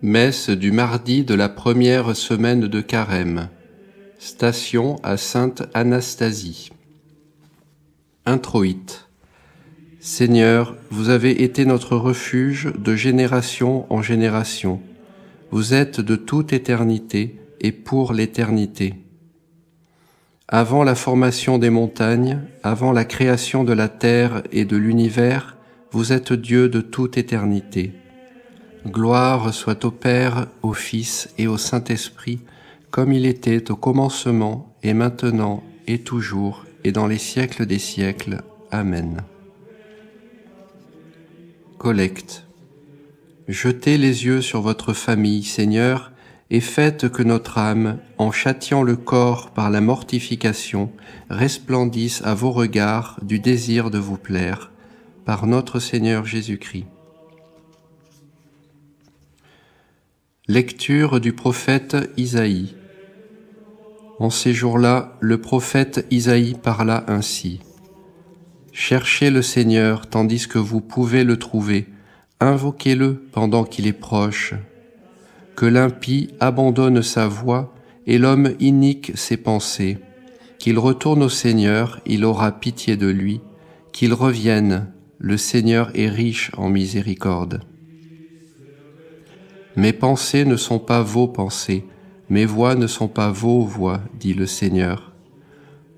Messe du mardi de la première semaine de Carême. Station à Sainte Anastasie. Introïte. Seigneur, vous avez été notre refuge de génération en génération. Vous êtes de toute éternité et pour l'éternité. Avant la formation des montagnes, avant la création de la terre et de l'univers, vous êtes Dieu de toute éternité. Gloire soit au Père, au Fils et au Saint-Esprit, comme il était au commencement, et maintenant, et toujours, et dans les siècles des siècles. Amen. Collecte. Jetez les yeux sur votre famille, Seigneur, et faites que notre âme, en châtiant le corps par la mortification, resplendisse à vos regards du désir de vous plaire, par notre Seigneur Jésus-Christ. Lecture du prophète Isaïe. En ces jours-là, le prophète Isaïe parla ainsi. « Cherchez le Seigneur tandis que vous pouvez le trouver, invoquez-le pendant qu'il est proche. Que l'impie abandonne sa voie et l'homme inique ses pensées. Qu'il retourne au Seigneur, il aura pitié de lui. Qu'il revienne, le Seigneur est riche en miséricorde. » Mes pensées ne sont pas vos pensées, mes voix ne sont pas vos voix, dit le Seigneur.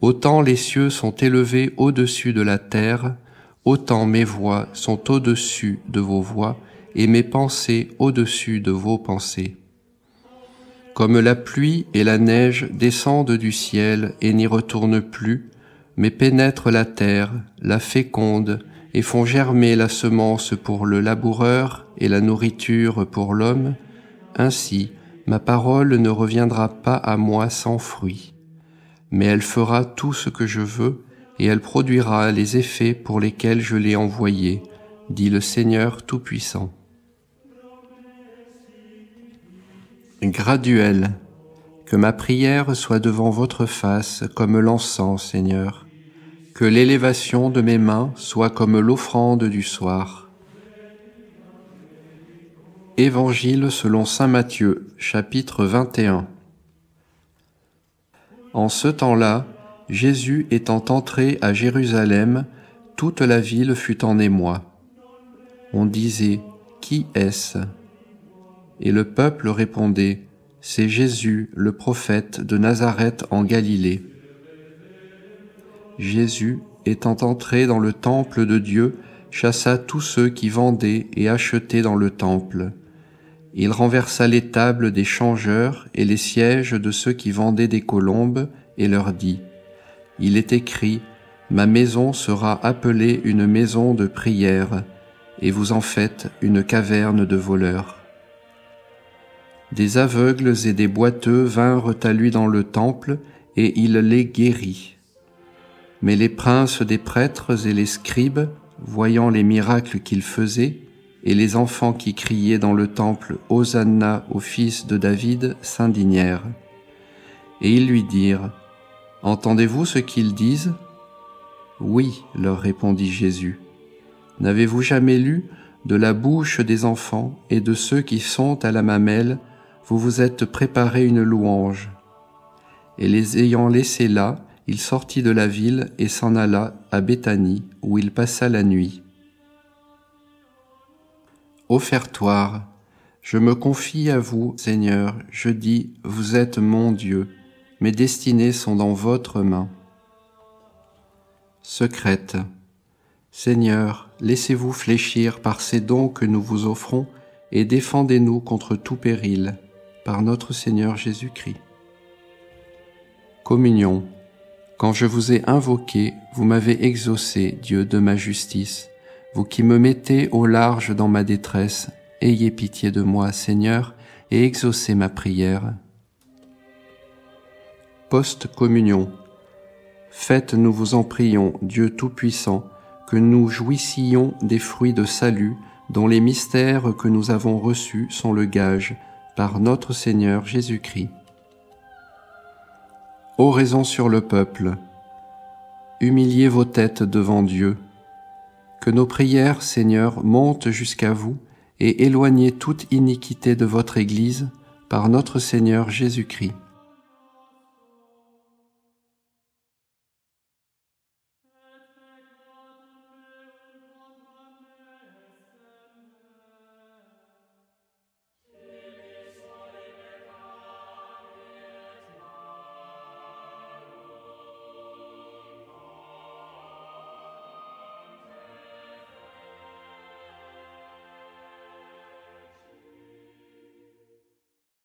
Autant les cieux sont élevés au-dessus de la terre, autant mes voix sont au-dessus de vos voix, et mes pensées au-dessus de vos pensées. Comme la pluie et la neige descendent du ciel et n'y retournent plus, mais pénètrent la terre, la fécondent, et font germer la semence pour le laboureur et la nourriture pour l'homme, ainsi ma parole ne reviendra pas à moi sans fruit. Mais elle fera tout ce que je veux, et elle produira les effets pour lesquels je l'ai envoyée, dit le Seigneur Tout-Puissant. Graduel, que ma prière soit devant votre face comme l'encens, Seigneur. Que l'élévation de mes mains soit comme l'offrande du soir. Évangile selon saint Matthieu, chapitre 21. En ce temps-là, Jésus étant entré à Jérusalem, toute la ville fut en émoi. On disait, « Qui est-ce » Et le peuple répondait, « C'est Jésus, le prophète de Nazareth en Galilée. » Jésus, étant entré dans le temple de Dieu, chassa tous ceux qui vendaient et achetaient dans le temple. Il renversa les tables des changeurs et les sièges de ceux qui vendaient des colombes, et leur dit, « Il est écrit, ma maison sera appelée une maison de prière, et vous en faites une caverne de voleurs. » Des aveugles et des boiteux vinrent à lui dans le temple, et il les guérit. Mais les princes des prêtres et les scribes, voyant les miracles qu'il faisait, et les enfants qui criaient dans le temple « Hosanna au fils de David » s'indignèrent. Et ils lui dirent « Entendez-vous ce qu'ils disent ?» « Oui, leur répondit Jésus. N'avez-vous jamais lu de la bouche des enfants et de ceux qui sont à la mamelle, vous vous êtes préparé une louange. » Et les ayant laissés là, il sortit de la ville et s'en alla à Béthanie, où il passa la nuit. Offertoire. Je me confie à vous, Seigneur, je dis, vous êtes mon Dieu, mes destinées sont dans votre main. Secrète. Seigneur, laissez-vous fléchir par ces dons que nous vous offrons et défendez-nous contre tout péril, par notre Seigneur Jésus-Christ. Communion. Quand je vous ai invoqué, vous m'avez exaucé, Dieu de ma justice. Vous qui me mettez au large dans ma détresse, ayez pitié de moi, Seigneur, et exaucez ma prière. Post-communion. Faites, nous vous en prions, Dieu Tout-Puissant, que nous jouissions des fruits de salut, dont les mystères que nous avons reçus sont le gage, par notre Seigneur Jésus-Christ. Oraison sur le peuple. Humiliez vos têtes devant Dieu. Que nos prières, Seigneur, montent jusqu'à vous et éloignez toute iniquité de votre Église par notre Seigneur Jésus-Christ.